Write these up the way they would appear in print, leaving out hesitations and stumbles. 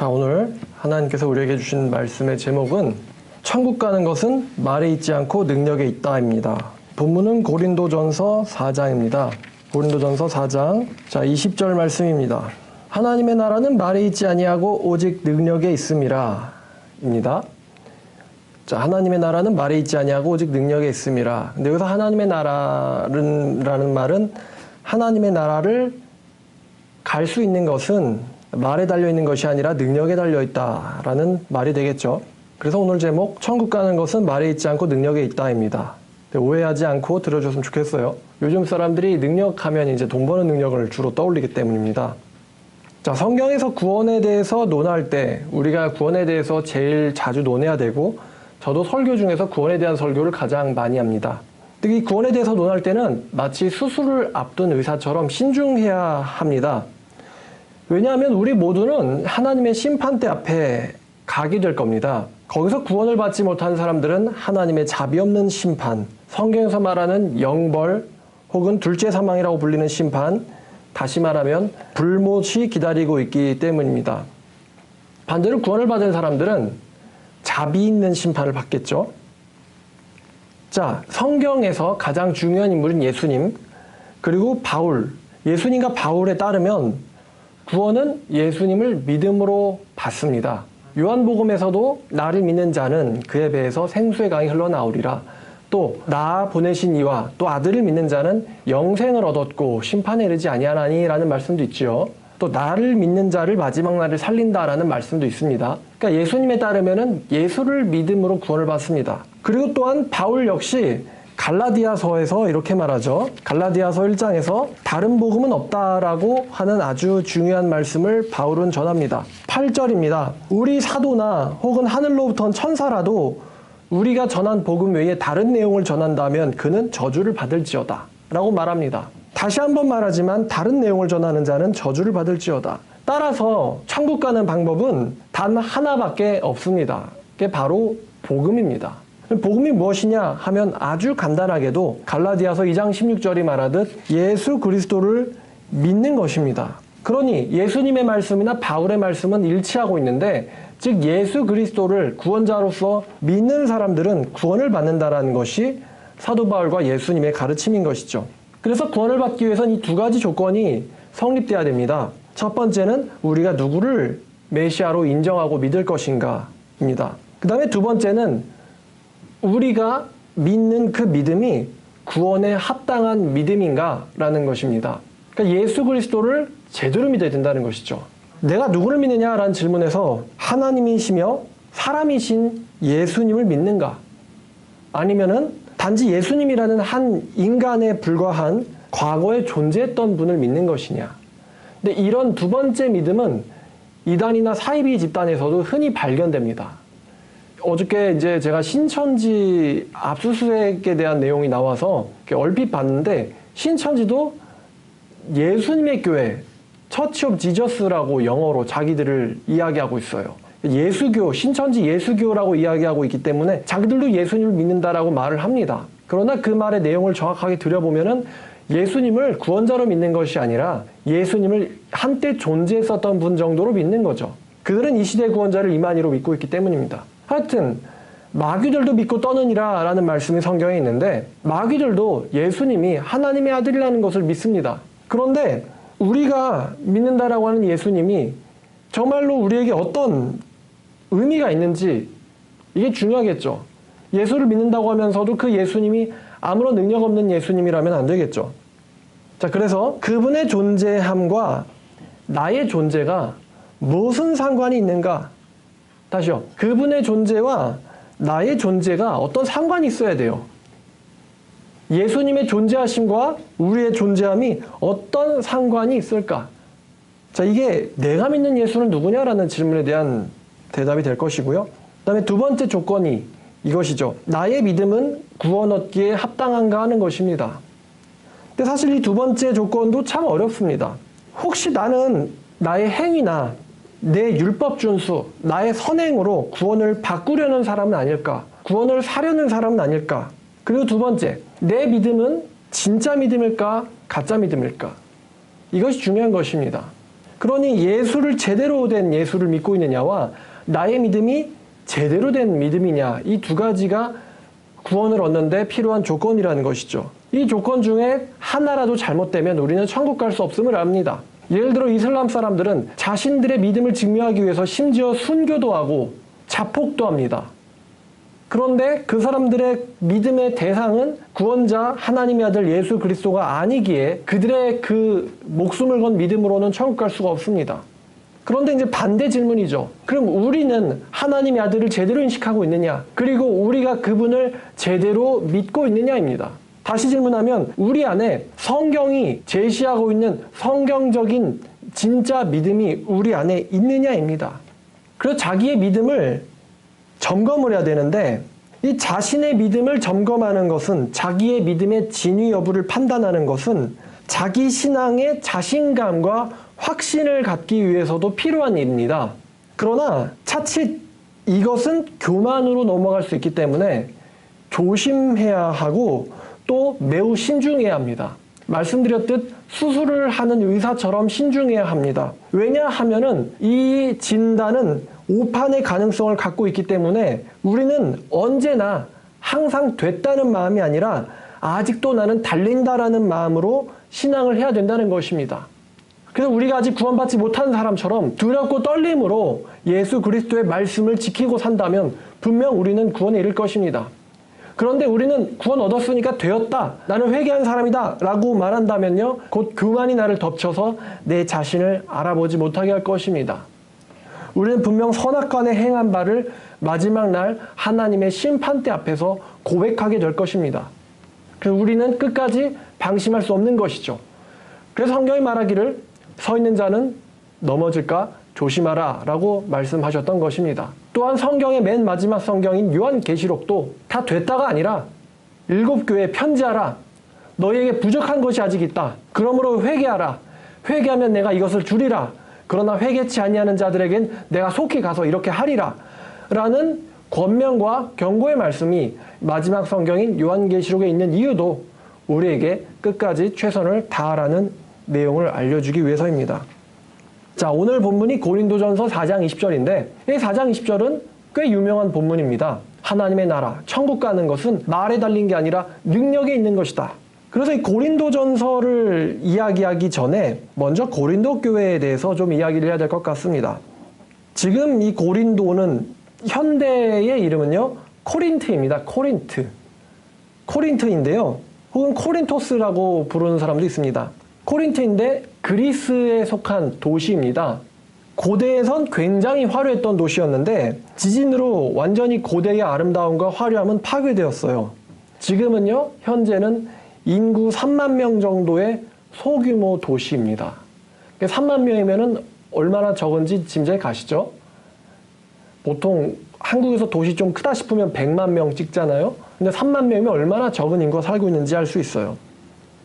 자, 오늘 하나님께서 우리에게 주신 말씀의 제목은 천국 가는 것은 말에 있지 않고 능력에 있다입니다. 본문은 고린도전서 4장입니다. 고린도전서 4장, 자 20절 말씀입니다. 하나님의 나라는 말에 있지 아니하고 오직 능력에 있음이라 입니다. 자, 하나님의 나라는 말에 있지 아니하고 오직 능력에 있음이라. 근데 여기서 하나님의 나라라는 말은 하나님의 나라를 갈 수 있는 것은 말에 달려있는 것이 아니라 능력에 달려있다라는 말이 되겠죠. 그래서 오늘 제목 천국 가는 것은 말에 있지 않고 능력에 있다입니다. 오해하지 않고 들어줬으면 좋겠어요. 요즘 사람들이 능력하면 이제 돈 버는 능력을 주로 떠올리기 때문입니다. 자, 성경에서 구원에 대해서 논할 때 우리가 구원에 대해서 제일 자주 논해야 되고, 저도 설교 중에서 구원에 대한 설교를 가장 많이 합니다. 특히 이 구원에 대해서 논할 때는 마치 수술을 앞둔 의사처럼 신중해야 합니다. 왜냐하면 우리 모두는 하나님의 심판대 앞에 가게 될 겁니다. 거기서 구원을 받지 못한 사람들은 하나님의 자비 없는 심판, 성경에서 말하는 영벌 혹은 둘째 사망이라고 불리는 심판, 다시 말하면 불못이 기다리고 있기 때문입니다. 반대로 구원을 받은 사람들은 자비 있는 심판을 받겠죠. 자, 성경에서 가장 중요한 인물은 예수님, 그리고 바울, 예수님과 바울에 따르면 구원은 예수님을 믿음으로 받습니다. 요한복음에서도 나를 믿는 자는 그에 배에서 생수의 강이 흘러나오리라. 또 나 보내신 이와 또 아들을 믿는 자는 영생을 얻었고 심판에 이르지 아니하나니 라는 말씀도 있지요. 또 나를 믿는 자를 마지막 날을 살린다라는 말씀도 있습니다. 그러니까 예수님에 따르면은 예수를 믿음으로 구원을 받습니다. 그리고 또한 바울 역시 갈라디아서에서 이렇게 말하죠. 갈라디아서 1장에서 다른 복음은 없다라고 하는 아주 중요한 말씀을 바울은 전합니다. 8절입니다. 우리 사도나 혹은 하늘로부터 온 천사라도 우리가 전한 복음 외에 다른 내용을 전한다면 그는 저주를 받을지어다 라고 말합니다. 다시 한번 말하지만 다른 내용을 전하는 자는 저주를 받을지어다. 따라서 천국 가는 방법은 단 하나밖에 없습니다. 그게 바로 복음입니다. 복음이 무엇이냐 하면 아주 간단하게도 갈라디아서 2장 16절이 말하듯 예수 그리스도를 믿는 것입니다. 그러니 예수님의 말씀이나 바울의 말씀은 일치하고 있는데, 즉 예수 그리스도를 구원자로서 믿는 사람들은 구원을 받는다라는 것이 사도 바울과 예수님의 가르침인 것이죠. 그래서 구원을 받기 위해서는 이 두 가지 조건이 성립돼야 됩니다. 첫 번째는 우리가 누구를 메시아로 인정하고 믿을 것인가입니다. 그 다음에 두 번째는 우리가 믿는 그 믿음이 구원에 합당한 믿음인가라는 것입니다. 그러니까 예수 그리스도를 제대로 믿어야 된다는 것이죠. 내가 누구를 믿느냐라는 질문에서 하나님이시며 사람이신 예수님을 믿는가? 아니면은 단지 예수님이라는 한 인간에 불과한 과거에 존재했던 분을 믿는 것이냐? 근데 이런 두 번째 믿음은 이단이나 사이비 집단에서도 흔히 발견됩니다. 어저께 이제 제가 신천지 압수수색에 대한 내용이 나와서 얼핏 봤는데, 신천지도 예수님의 교회, 처치 오브 지저스라고 영어로 자기들을 이야기하고 있어요. 예수교, 신천지 예수교라고 이야기하고 있기 때문에 자기들도 예수님을 믿는다라고 말을 합니다. 그러나 그 말의 내용을 정확하게 들여보면은 예수님을 구원자로 믿는 것이 아니라 예수님을 한때 존재했었던 분 정도로 믿는 거죠. 그들은 이 시대 구원자를 이만희로 믿고 있기 때문입니다. 하여튼 마귀들도 믿고 떠느니라 라는 말씀이 성경에 있는데, 마귀들도 예수님이 하나님의 아들이라는 것을 믿습니다. 그런데 우리가 믿는다라고 하는 예수님이 정말로 우리에게 어떤 의미가 있는지 이게 중요하겠죠. 예수를 믿는다고 하면서도 그 예수님이 아무런 능력 없는 예수님이라면 안 되겠죠. 자, 그래서 그분의 존재함과 나의 존재가 무슨 상관이 있는가? 다시요. 그분의 존재와 나의 존재가 어떤 상관이 있어야 돼요. 예수님의 존재하심과 우리의 존재함이 어떤 상관이 있을까? 자, 이게 내가 믿는 예수는 누구냐라는 질문에 대한 대답이 될 것이고요. 그 다음에 두 번째 조건이 이것이죠. 나의 믿음은 구원 얻기에 합당한가 하는 것입니다. 근데 사실 이 두 번째 조건도 참 어렵습니다. 혹시 나는 나의 행위나 내 율법 준수, 나의 선행으로 구원을 바꾸려는 사람은 아닐까? 구원을 사려는 사람은 아닐까? 그리고 두 번째, 내 믿음은 진짜 믿음일까? 가짜 믿음일까? 이것이 중요한 것입니다. 그러니 예수를 제대로 된 예수를 믿고 있느냐와 나의 믿음이 제대로 된 믿음이냐, 이 두 가지가 구원을 얻는데 필요한 조건이라는 것이죠. 이 조건 중에 하나라도 잘못되면 우리는 천국 갈 수 없음을 압니다. 예를 들어 이슬람 사람들은 자신들의 믿음을 증명하기 위해서 심지어 순교도 하고 자폭도 합니다. 그런데 그 사람들의 믿음의 대상은 구원자 하나님의 아들 예수 그리스도가 아니기에 그들의 그 목숨을 건 믿음으로는 천국 갈 수가 없습니다. 그런데 이제 반대 질문이죠. 그럼 우리는 하나님의 아들을 제대로 인식하고 있느냐? 그리고 우리가 그분을 제대로 믿고 있느냐입니다. 다시 질문하면 우리 안에 성경이 제시하고 있는 성경적인 진짜 믿음이 우리 안에 있느냐입니다. 그래서 자기의 믿음을 점검을 해야 되는데 이 자신의 믿음을 점검하는 것은 자기의 믿음의 진위 여부를 판단하는 것은 자기 신앙의 자신감과 확신을 갖기 위해서도 필요한 일입니다. 그러나 차칫 이것은 교만으로 넘어갈 수 있기 때문에 조심해야 하고 또 매우 신중해야 합니다. 말씀드렸듯 수술을 하는 의사처럼 신중해야 합니다. 왜냐하면은 이 진단은 오판의 가능성을 갖고 있기 때문에 우리는 언제나 항상 됐다는 마음이 아니라 아직도 나는 달린다라는 마음으로 신앙을 해야 된다는 것입니다. 그래서 우리가 아직 구원받지 못한 사람처럼 두렵고 떨림으로 예수 그리스도의 말씀을 지키고 산다면 분명 우리는 구원에 이를 것입니다. 그런데 우리는 구원 얻었으니까 되었다, 나는 회개한 사람이다 라고 말한다면요, 곧 교만이 나를 덮쳐서 내 자신을 알아보지 못하게 할 것입니다. 우리는 분명 선악간에 행한 바를 마지막 날 하나님의 심판대 앞에서 고백하게 될 것입니다. 그래서 우리는 끝까지 방심할 수 없는 것이죠. 그래서 성경이 말하기를 서 있는 자는 넘어질까 조심하라 라고 말씀하셨던 것입니다. 또한 성경의 맨 마지막 성경인 요한계시록도 다 됐다가 아니라 7교회에 편지하라. 너희에게 부족한 것이 아직 있다. 그러므로 회개하라. 회개하면 내가 이것을 주리라. 그러나 회개치 아니하는 자들에겐 내가 속히 가서 이렇게 하리라. 라는 권면과 경고의 말씀이 마지막 성경인 요한계시록에 있는 이유도 우리에게 끝까지 최선을 다하라는 내용을 알려주기 위해서입니다. 자, 오늘 본문이 고린도전서 4장 20절인데 이 4장 20절은 꽤 유명한 본문입니다. 하나님의 나라, 천국 가는 것은 말에 달린 게 아니라 능력에 있는 것이다. 그래서 이 고린도전서를 이야기하기 전에 먼저 고린도 교회에 대해서 좀 이야기를 해야 될 것 같습니다. 지금 이 고린도는 현대의 이름은요, 코린트입니다. 코린트인데요. 혹은 코린토스라고 부르는 사람도 있습니다. 코린트인데 그리스에 속한 도시입니다. 고대에선 굉장히 화려했던 도시였는데 지진으로 완전히 고대의 아름다움과 화려함은 파괴되었어요. 지금은요, 현재는 인구 3만 명 정도의 소규모 도시입니다. 3만 명이면 얼마나 적은지 짐작이 가시죠? 보통 한국에서 도시 좀 크다 싶으면 100만 명 찍잖아요. 근데 3만 명이면 얼마나 적은 인구가 살고 있는지 알 수 있어요.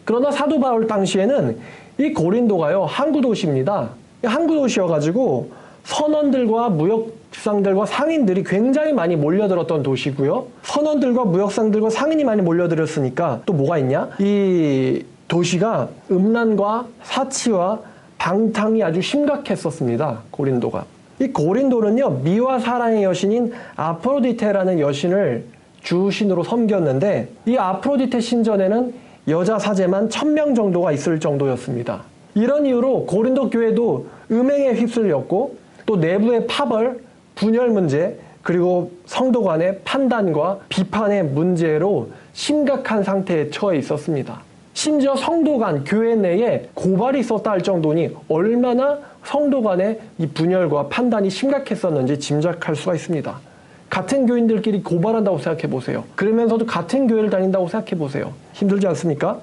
그러나 사도 바울 당시에는 이 고린도가요, 항구 도시입니다. 항구 도시여가지고 선원들과 무역상들과 상인들이 굉장히 많이 몰려들었던 도시고요. 선원들과 무역상들과 상인이 많이 몰려들었으니까 또 뭐가 있냐? 이 도시가 음란과 사치와 방탕이 아주 심각했었습니다. 고린도가. 이 고린도는요, 미와 사랑의 여신인 아프로디테라는 여신을 주신으로 섬겼는데 이 아프로디테 신전에는 여자 사제만 1000명 정도가 있을 정도였습니다. 이런 이유로 고린도 교회도 음행에 휩쓸렸고 또 내부의 파벌, 분열 문제, 그리고 성도 간의 판단과 비판의 문제로 심각한 상태에 처해 있었습니다. 심지어 성도 간 교회 내에 고발이 있었다 할 정도니 얼마나 성도 간의 이 분열과 판단이 심각했었는지 짐작할 수가 있습니다. 같은 교인들끼리 고발한다고 생각해 보세요. 그러면서도 같은 교회를 다닌다고 생각해 보세요. 힘들지 않습니까?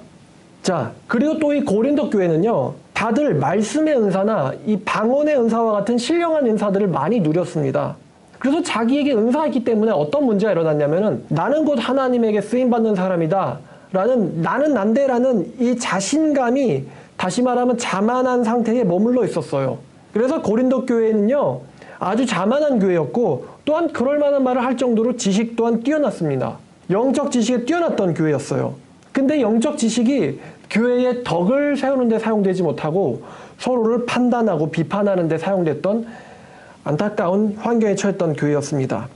자, 그리고 또 이 고린도 교회는요, 다들 말씀의 은사나 이 방언의 은사와 같은 신령한 은사들을 많이 누렸습니다. 그래서 자기에게 은사가 있기 때문에 어떤 문제가 일어났냐면은 나는 곧 하나님에게 쓰임받는 사람이다 나는 난데라는 이 자신감이 다시 말하면 자만한 상태에 머물러 있었어요. 그래서 고린도 교회는요, 아주 자만한 교회였고 또한 그럴 만한 말을 할 정도로 지식 또한 뛰어났습니다. 영적 지식에 뛰어났던 교회였어요. 근데 영적 지식이 교회의 덕을 세우는 데 사용되지 못하고 서로를 판단하고 비판하는 데 사용됐던 안타까운 환경에 처했던 교회였습니다.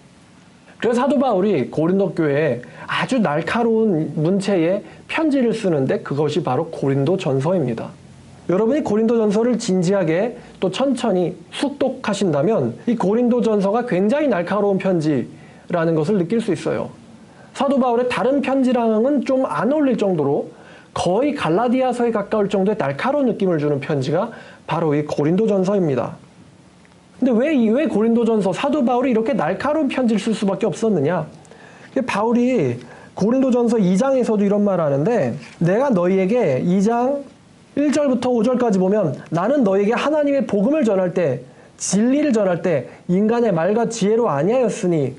그래서 사도 바울이 고린도 교회에 아주 날카로운 문체의 편지를 쓰는데 그것이 바로 고린도 전서입니다. 여러분이 고린도 전서를 진지하게 또 천천히 숙독하신다면 이 고린도 전서가 굉장히 날카로운 편지라는 것을 느낄 수 있어요. 사도 바울의 다른 편지랑은 좀 안 어울릴 정도로 거의 갈라디아서에 가까울 정도의 날카로운 느낌을 주는 편지가 바로 이 고린도 전서입니다. 근데 왜 고린도 전서, 사도 바울이 이렇게 날카로운 편지를 쓸 수밖에 없었느냐? 바울이 고린도 전서 2장에서도 이런 말을 하는데, 내가 너희에게 2장 1절부터 5절까지 보면 나는 너희에게 하나님의 복음을 전할 때, 진리를 전할 때 인간의 말과 지혜로 아니하였으니,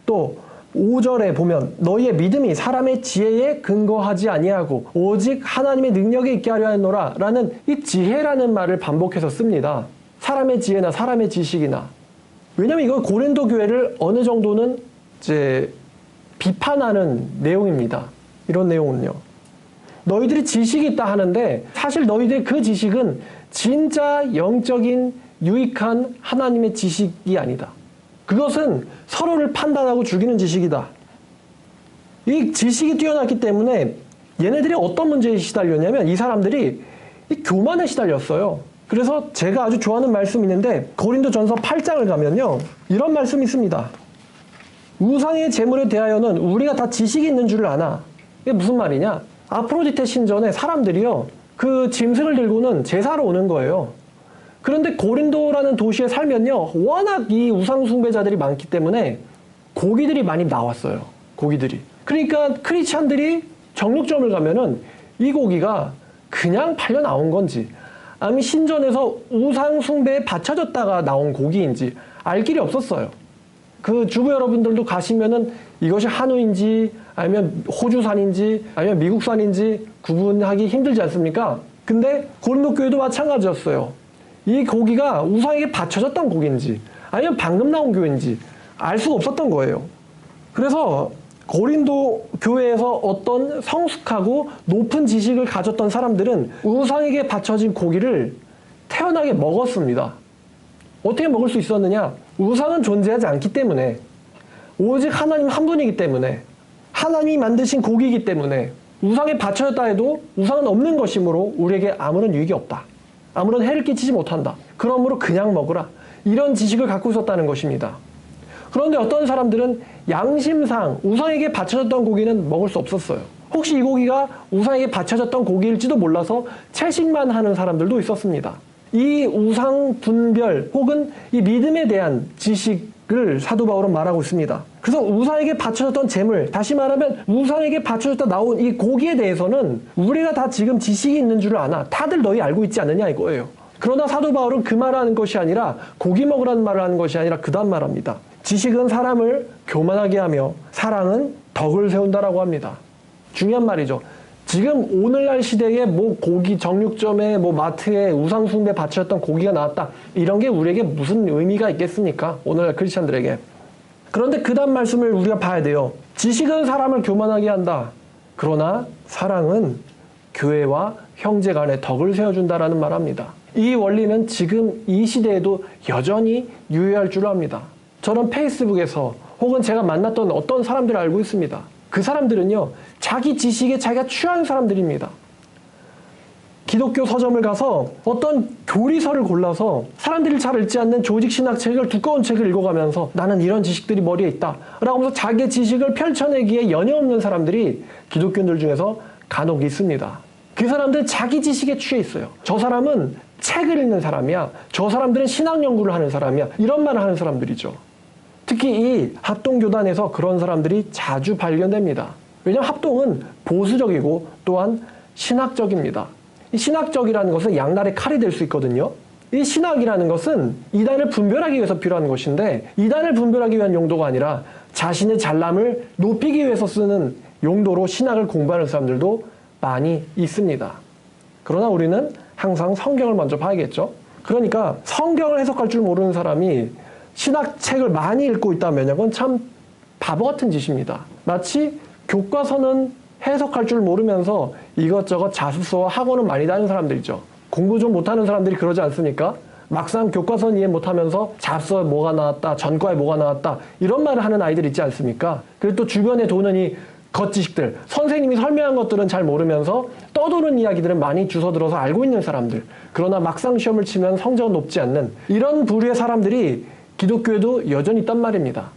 또 5절에 보면 너희의 믿음이 사람의 지혜에 근거하지 아니하고 오직 하나님의 능력에 있게 하려 하노라 라는 이 지혜라는 말을 반복해서 씁니다. 사람의 지혜나 사람의 지식이나. 왜냐면 이거 고린도 교회를 어느 정도는 이제 비판하는 내용입니다. 이런 내용은요. 너희들이 지식이 있다 하는데 사실 너희들의 그 지식은 진짜 영적인 유익한 하나님의 지식이 아니다. 그것은 서로를 판단하고 죽이는 지식이다. 이 지식이 뛰어났기 때문에 얘네들이 어떤 문제에 시달렸냐면 이 사람들이 이 교만에 시달렸어요. 그래서 제가 아주 좋아하는 말씀이 있는데 고린도 전서 8장을 가면요. 이런 말씀이 있습니다. 우상의 제물에 대하여는 우리가 다 지식이 있는 줄을 아나. 이게 무슨 말이냐? 아프로디테 신전에 사람들이요. 그 짐승을 들고는 제사로 오는 거예요. 그런데 고린도라는 도시에 살면요. 워낙 이 우상 숭배자들이 많기 때문에 고기들이 많이 나왔어요. 고기들이. 그러니까 크리스찬들이 정육점을 가면은 이 고기가 그냥 팔려 나온 건지 아니면 신전에서 우상 숭배에 바쳐졌다가 나온 고기인지 알 길이 없었어요. 그 주부 여러분들도 가시면은 이것이 한우인지 아니면 호주산인지 아니면 미국산인지 구분하기 힘들지 않습니까? 근데 고린도 교회도 마찬가지였어요. 이 고기가 우상에게 바쳐졌던 고기인지 아니면 방금 나온 교회인지 알 수가 없었던 거예요. 그래서 고린도 교회에서 어떤 성숙하고 높은 지식을 가졌던 사람들은 우상에게 바쳐진 고기를 태연하게 먹었습니다. 어떻게 먹을 수 있었느냐? 우상은 존재하지 않기 때문에, 오직 하나님 한 분이기 때문에, 하나님이 만드신 고기이기 때문에 우상에 바쳐졌다 해도 우상은 없는 것이므로 우리에게 아무런 유익이 없다. 아무런 해를 끼치지 못한다. 그러므로 그냥 먹으라. 이런 지식을 갖고 있었다는 것입니다. 그런데 어떤 사람들은 양심상 우상에게 바쳐졌던 고기는 먹을 수 없었어요. 혹시 이 고기가 우상에게 바쳐졌던 고기일지도 몰라서 채식만 하는 사람들도 있었습니다. 이 우상 분별 혹은 이 믿음에 대한 지식을 사도 바울은 말하고 있습니다. 그래서 우상에게 바쳐졌던 재물, 다시 말하면 우상에게 바쳐졌다 나온 이 고기에 대해서는 우리가 다 지금 지식이 있는 줄을 아나. 다들 너희 알고 있지 않느냐 이거예요. 그러나 사도 바울은 그 말을 하는 것이 아니라 고기 먹으라는 말을 하는 것이 아니라 그 다음 말합니다. 지식은 사람을 교만하게 하며 사랑은 덕을 세운다라고 합니다. 중요한 말이죠. 지금 오늘날 시대에 뭐 고기 정육점에 뭐 마트에 우상 숭배 바쳐졌던 고기가 나왔다. 이런 게 우리에게 무슨 의미가 있겠습니까? 오늘날 크리스찬들에게. 그런데 그 다음 말씀을 우리가 봐야 돼요. 지식은 사람을 교만하게 한다. 그러나 사랑은 교회와 형제 간의 덕을 세워준다라는 말합니다. 이 원리는 지금 이 시대에도 여전히 유효할 줄 압니다. 저는 페이스북에서 혹은 제가 만났던 어떤 사람들을 알고 있습니다. 그 사람들은요. 자기 지식에 자기가 취한 사람들입니다. 기독교 서점을 가서 어떤 교리서를 골라서 사람들이 잘 읽지 않는 조직신학 책을 두꺼운 책을 읽어가면서 나는 이런 지식들이 머리에 있다 라고 하면서 자기의 지식을 펼쳐내기에 여념없는 사람들이 기독교인들 중에서 간혹 있습니다. 그 사람들은 자기 지식에 취해 있어요. 저 사람은 책을 읽는 사람이야. 저 사람들은 신학 연구를 하는 사람이야. 이런 말을 하는 사람들이죠. 특히 이 합동교단에서 그런 사람들이 자주 발견됩니다. 왜냐하면 합동은 보수적이고 또한 신학적입니다. 이 신학적이라는 것은 양날의 칼이 될 수 있거든요. 이 신학이라는 것은 이단을 분별하기 위해서 필요한 것인데 이단을 분별하기 위한 용도가 아니라 자신의 잘남을 높이기 위해서 쓰는 용도로 신학을 공부하는 사람들도 많이 있습니다. 그러나 우리는 항상 성경을 먼저 봐야겠죠. 그러니까 성경을 해석할 줄 모르는 사람이 신학책을 많이 읽고 있다면 이건 참 바보 같은 짓입니다. 마치 교과서는 해석할 줄 모르면서 이것저것 자습서와 학원을 많이 다니는 사람들이죠. 공부 좀 못하는 사람들이 그러지 않습니까? 막상 교과서는 이해 못하면서 잡서에 뭐가 나왔다, 전과에 뭐가 나왔다 이런 말을 하는 아이들 있지 않습니까? 그리고 또 주변에 도는 이 겉지식들, 선생님이 설명한 것들은 잘 모르면서 떠도는 이야기들은 많이 주워들어서 알고 있는 사람들, 그러나 막상 시험을 치면 성적은 높지 않는 이런 부류의 사람들이 기독교에도 여전히 있단 말입니다.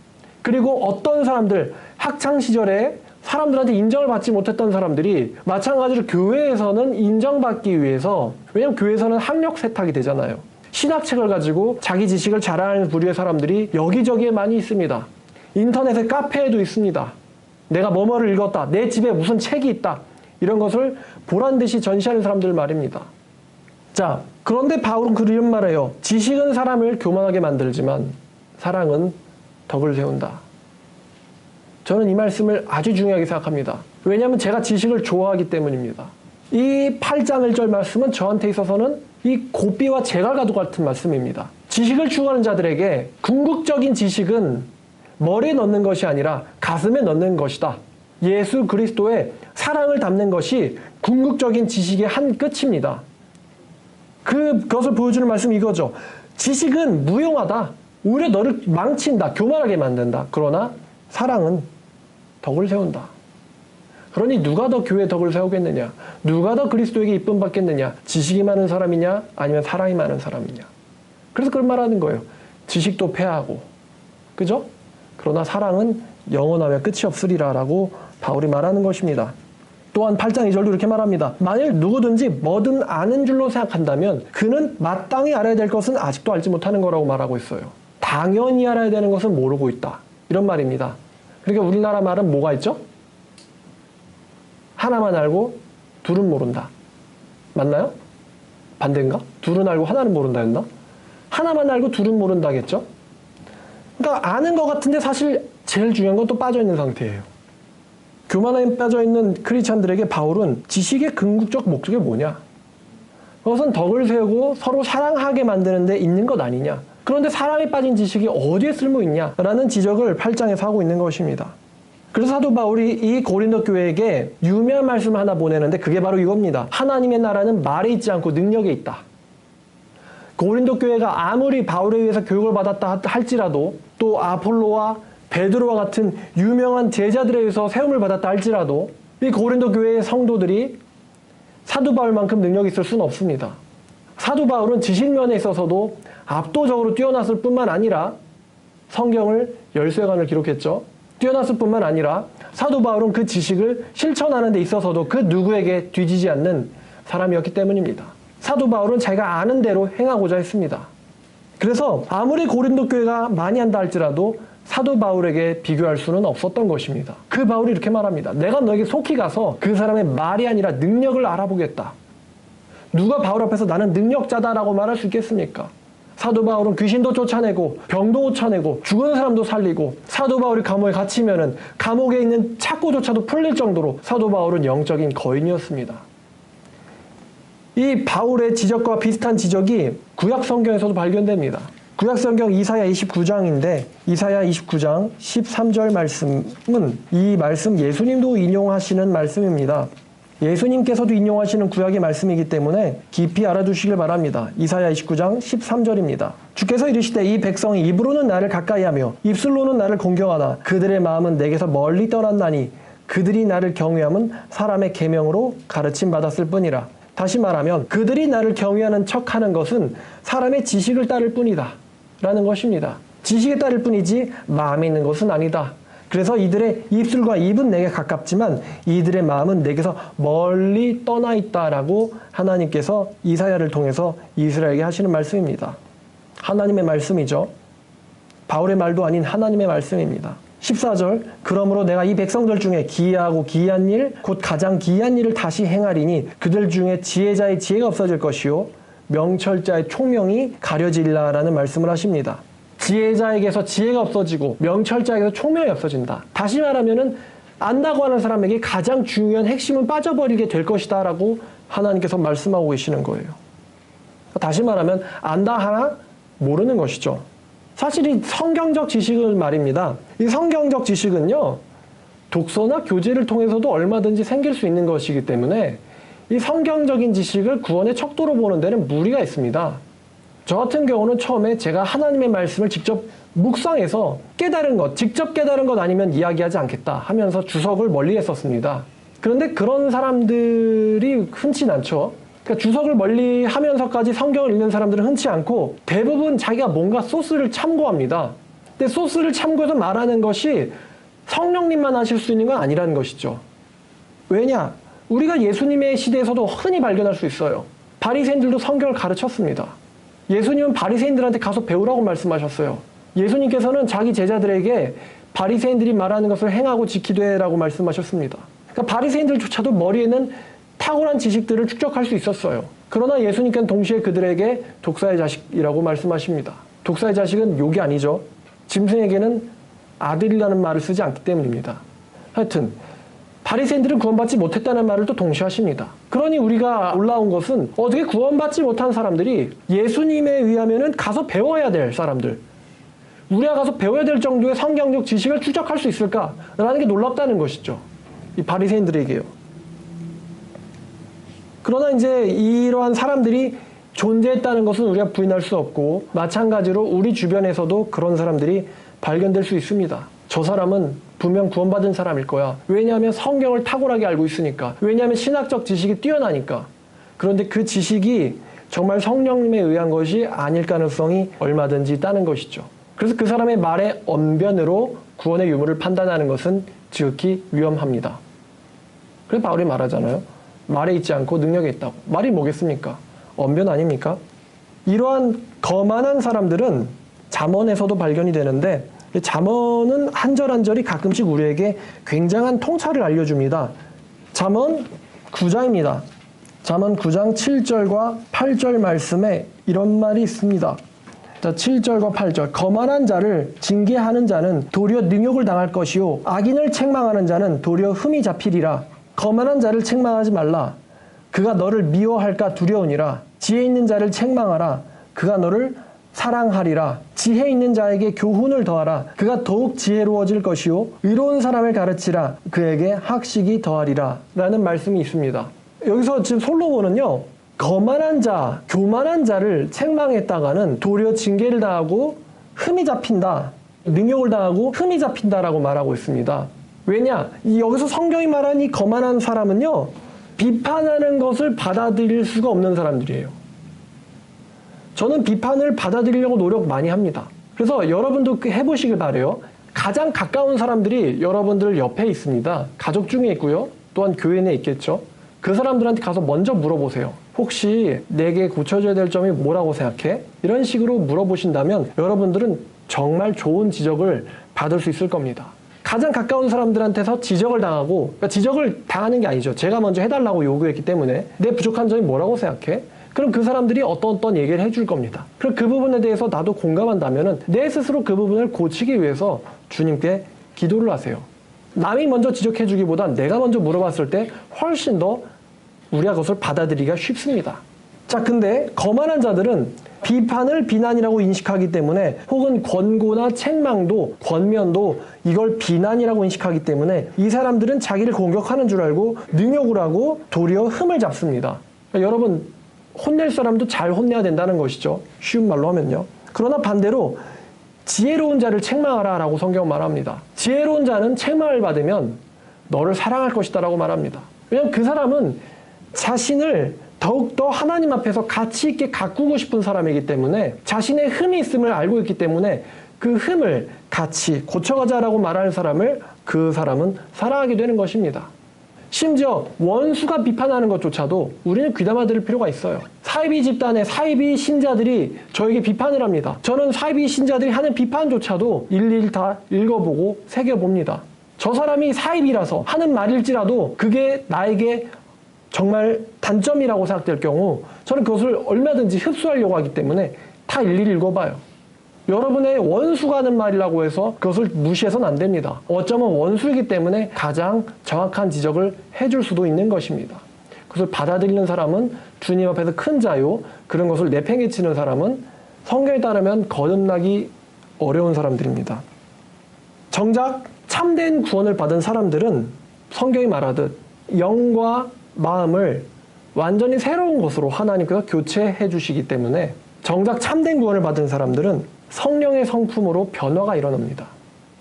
그리고 어떤 사람들, 학창시절에 사람들한테 인정을 받지 못했던 사람들이 마찬가지로 교회에서는 인정받기 위해서, 왜냐하면 교회에서는 학력 세탁이 되잖아요. 신학책을 가지고 자기 지식을 자랑하는 부류의 사람들이 여기저기에 많이 있습니다. 인터넷에 카페에도 있습니다. 내가 뭐뭐를 읽었다, 내 집에 무슨 책이 있다, 이런 것을 보란듯이 전시하는 사람들 말입니다. 자, 그런데 바울은 그런 말해요. 지식은 사람을 교만하게 만들지만 사랑은 덕을 세운다. 저는 이 말씀을 아주 중요하게 생각합니다. 왜냐하면 제가 지식을 좋아하기 때문입니다. 이 8장 1절 말씀은 저한테 있어서는 이 고삐와 제갈과도 같은 말씀입니다. 지식을 추구하는 자들에게 궁극적인 지식은 머리에 넣는 것이 아니라 가슴에 넣는 것이다. 예수 그리스도의 사랑을 담는 것이 궁극적인 지식의 한 끝입니다. 그것을 보여주는 말씀이 이거죠. 지식은 무용하다. 오히려 너를 망친다. 교만하게 만든다. 그러나 사랑은 덕을 세운다. 그러니 누가 더 교회에 덕을 세우겠느냐? 누가 더 그리스도에게 이쁨 받겠느냐? 지식이 많은 사람이냐? 아니면 사랑이 많은 사람이냐? 그래서 그런 말 하는 거예요. 지식도 패하고. 그죠? 그러나 사랑은 영원하며 끝이 없으리라 라고 바울이 말하는 것입니다. 또한 8장 2절도 이렇게 말합니다. 만일 누구든지 뭐든 아는 줄로 생각한다면 그는 마땅히 알아야 될 것은 아직도 알지 못하는 거라고 말하고 있어요. 당연히 알아야 되는 것은 모르고 있다. 이런 말입니다. 그러니까 우리나라 말은 뭐가 있죠? 하나만 알고 둘은 모른다. 맞나요? 반대인가? 둘은 알고 하나는 모른다였나? 하나만 알고 둘은 모른다겠죠? 그러니까 아는 것 같은데 사실 제일 중요한 건 또 빠져있는 상태예요. 교만에 빠져있는 크리스찬들에게 바울은 지식의 궁극적 목적이 뭐냐? 그것은 덕을 세우고 서로 사랑하게 만드는 데 있는 것 아니냐? 그런데 사랑에 빠진 지식이 어디에 쓸모 있냐? 라는 지적을 8장에서 하고 있는 것입니다. 그래서 사도 바울이 이 고린도 교회에게 유명한 말씀을 하나 보내는데 그게 바로 이겁니다. 하나님의 나라는 말에 있지 않고 능력에 있다. 고린도 교회가 아무리 바울에 의해서 교육을 받았다 할지라도 또 아폴로와 베드로와 같은 유명한 제자들에 의해서 세움을 받았다 할지라도 이 고린도 교회의 성도들이 사도 바울만큼 능력이 있을 수는 없습니다. 사도 바울은 지식면에 있어서도 압도적으로 뛰어났을 뿐만 아니라 성경을 10쇄간을 기록했죠. 뛰어났을 뿐만 아니라 사도 바울은 그 지식을 실천하는 데 있어서도 그 누구에게 뒤지지 않는 사람이었기 때문입니다. 사도 바울은 자기가 아는 대로 행하고자 했습니다. 그래서 아무리 고린도 교회가 많이 한다 할지라도 사도 바울에게 비교할 수는 없었던 것입니다. 그 바울이 이렇게 말합니다. 내가 너에게 속히 가서 그 사람의 말이 아니라 능력을 알아보겠다. 누가 바울 앞에서 나는 능력자다라고 말할 수 있겠습니까? 사도 바울은 귀신도 쫓아내고 병도 고쳐내고 죽은 사람도 살리고 사도 바울이 감옥에 갇히면은 감옥에 있는 착고조차도 풀릴 정도로 사도 바울은 영적인 거인이었습니다. 이 바울의 지적과 비슷한 지적이 구약 성경에서도 발견됩니다. 구약 성경 이사야 29장인데 이사야 29장 13절 말씀은 이 말씀 예수님도 인용하시는 말씀입니다. 예수님께서도 인용하시는 구약의 말씀이기 때문에 깊이 알아두시길 바랍니다. 이사야 29장 13절입니다. 주께서 이르시되 이 백성이 입으로는 나를 가까이하며 입술로는 나를 공경하나 그들의 마음은 내게서 멀리 떠났나니 그들이 나를 경외함은 사람의 계명으로 가르침 받았을 뿐이라. 다시 말하면 그들이 나를 경외하는 척하는 것은 사람의 지식을 따를 뿐이다 라는 것입니다. 지식에 따를 뿐이지 마음에 있는 것은 아니다. 그래서 이들의 입술과 입은 내게 가깝지만 이들의 마음은 내게서 멀리 떠나 있다라고 하나님께서 이사야를 통해서 이스라엘에게 하시는 말씀입니다. 하나님의 말씀이죠. 바울의 말도 아닌 하나님의 말씀입니다. 14절 그러므로 내가 이 백성들 중에 기이하고 기이한 일 곧 가장 기이한 일을 다시 행하리니 그들 중에 지혜자의 지혜가 없어질 것이요 명철자의 총명이 가려지리라라는 말씀을 하십니다. 지혜자에게서 지혜가 없어지고 명철자에게서 총명이 없어진다. 다시 말하면은 안다고 하는 사람에게 가장 중요한 핵심은 빠져버리게 될 것이다 라고 하나님께서 말씀하고 계시는 거예요. 다시 말하면 안다 하나 모르는 것이죠. 사실 이 성경적 지식은 말입니다. 이 성경적 지식은요 독서나 교재를 통해서도 얼마든지 생길 수 있는 것이기 때문에 이 성경적인 지식을 구원의 척도로 보는 데는 무리가 있습니다. 저 같은 경우는 처음에 제가 하나님의 말씀을 직접 묵상해서 깨달은 것, 직접 깨달은 것 아니면 이야기하지 않겠다 하면서 주석을 멀리 했었습니다. 그런데 그런 사람들이 흔치 않죠. 그러니까 주석을 멀리 하면서까지 성경을 읽는 사람들은 흔치 않고 대부분 자기가 뭔가 소스를 참고합니다. 근데 소스를 참고해서 말하는 것이 성령님만 하실 수 있는 건 아니라는 것이죠. 왜냐? 우리가 예수님의 시대에서도 흔히 발견할 수 있어요. 바리새인들도 성경을 가르쳤습니다. 예수님은 바리새인들한테 가서 배우라고 말씀하셨어요. 예수님께서는 자기 제자들에게 바리새인들이 말하는 것을 행하고 지키되라고 말씀하셨습니다. 그러니까 바리새인들조차도 머리에는 탁월한 지식들을 축적할 수 있었어요. 그러나 예수님께서는 동시에 그들에게 독사의 자식이라고 말씀하십니다. 독사의 자식은 욕이 아니죠. 짐승에게는 아들이라는 말을 쓰지 않기 때문입니다. 하여튼 바리새인들은 구원받지 못했다는 말을 또 동시에 하십니다. 그러니 우리가 올라온 것은 어떻게 구원받지 못한 사람들이 예수님에 의하면은 가서 배워야 될 사람들, 우리가 가서 배워야 될 정도의 성경적 지식을 축적할 수 있을까라는 게 놀랍다는 것이죠. 이 바리새인들에게요. 그러나 이제 이러한 사람들이 존재했다는 것은 우리가 부인할 수 없고 마찬가지로 우리 주변에서도 그런 사람들이 발견될 수 있습니다. 저 사람은 분명 구원받은 사람일 거야. 왜냐하면 성경을 탁월하게 알고 있으니까. 왜냐하면 신학적 지식이 뛰어나니까. 그런데 그 지식이 정말 성령님에 의한 것이 아닐 가능성이 얼마든지 있다는 것이죠. 그래서 그 사람의 말의 언변으로 구원의 유무를 판단하는 것은 지극히 위험합니다. 그래서 바울이 말하잖아요. 말에 있지 않고 능력에 있다고. 말이 뭐겠습니까? 언변 아닙니까? 이러한 거만한 사람들은 잠언에서도 발견이 되는데 잠언은 한 절 한 절이 가끔씩 우리에게 굉장한 통찰을 알려줍니다. 잠언 9장입니다. 잠언 9장 7절과 8절 말씀에 이런 말이 있습니다. 자, 7절과 8절. 거만한 자를 징계하는 자는 도리어 능욕을 당할 것이요 악인을 책망하는 자는 도리어 흠이 잡히리라. 거만한 자를 책망하지 말라. 그가 너를 미워할까 두려우니라. 지혜 있는 자를 책망하라. 그가 너를 사랑하리라. 지혜 있는 자에게 교훈을 더하라. 그가 더욱 지혜로워질 것이요 의로운 사람을 가르치라. 그에게 학식이 더하리라. 라는 말씀이 있습니다. 여기서 지금 솔로몬은요, 거만한 자, 교만한 자를 책망했다가는 도리어 징계를 당하고 흠이 잡힌다. 능욕을 당하고 흠이 잡힌다라고 말하고 있습니다. 왜냐? 여기서 성경이 말한 이 거만한 사람은요, 비판하는 것을 받아들일 수가 없는 사람들이에요. 저는 비판을 받아들이려고 노력 많이 합니다. 그래서 여러분도 해보시길 바라요. 가장 가까운 사람들이 여러분들 옆에 있습니다. 가족 중에 있고요. 또한 교회 내에 있겠죠. 그 사람들한테 가서 먼저 물어보세요. 혹시 내게 고쳐져야 될 점이 뭐라고 생각해? 이런 식으로 물어보신다면 여러분들은 정말 좋은 지적을 받을 수 있을 겁니다. 가장 가까운 사람들한테서 지적을 당하고, 그러니까 지적을 당하는 게 아니죠. 제가 먼저 해달라고 요구했기 때문에 내 부족한 점이 뭐라고 생각해? 그럼 그 사람들이 어떤 얘기를 해줄 겁니다. 그럼 그 부분에 대해서 나도 공감한다면은 내 스스로 그 부분을 고치기 위해서 주님께 기도를 하세요. 남이 먼저 지적해주기보단 내가 먼저 물어봤을 때 훨씬 더 우리가 그것을 받아들이기가 쉽습니다. 자, 근데 거만한 자들은 비판을 비난이라고 인식하기 때문에 혹은 권고나 책망도 권면도 이걸 비난이라고 인식하기 때문에 이 사람들은 자기를 공격하는 줄 알고 능욕을 하고 도리어 흠을 잡습니다. 그러니까 여러분, 혼낼 사람도 잘 혼내야 된다는 것이죠. 쉬운 말로 하면요. 그러나 반대로 지혜로운 자를 책망하라 라고 성경은 말합니다. 지혜로운 자는 책망을 받으면 너를 사랑할 것이다 라고 말합니다. 왜냐하면 그 사람은 자신을 더욱더 하나님 앞에서 가치 있게 가꾸고 싶은 사람이기 때문에 자신의 흠이 있음을 알고 있기 때문에 그 흠을 같이 고쳐가자라고 말하는 사람을 그 사람은 사랑하게 되는 것입니다. 심지어 원수가 비판하는 것조차도 우리는 귀담아 들을 필요가 있어요. 사이비 집단의 사이비 신자들이 저에게 비판을 합니다. 저는 사이비 신자들이 하는 비판조차도 일일이 다 읽어보고 새겨봅니다. 저 사람이 사이비라서 하는 말일지라도 그게 나에게 정말 단점이라고 생각될 경우 저는 그것을 얼마든지 흡수하려고 하기 때문에 다 일일이 읽어봐요. 여러분의 원수가 하는 말이라고 해서 그것을 무시해서는 안 됩니다. 어쩌면 원수이기 때문에 가장 정확한 지적을 해줄 수도 있는 것입니다. 그것을 받아들이는 사람은 주님 앞에서 큰 자요, 그런 것을 내팽개치는 사람은 성경에 따르면 거듭나기 어려운 사람들입니다. 정작 참된 구원을 받은 사람들은 성경이 말하듯 영과 마음을 완전히 새로운 것으로 하나님께서 교체해 주시기 때문에 정작 참된 구원을 받은 사람들은 성령의 성품으로 변화가 일어납니다.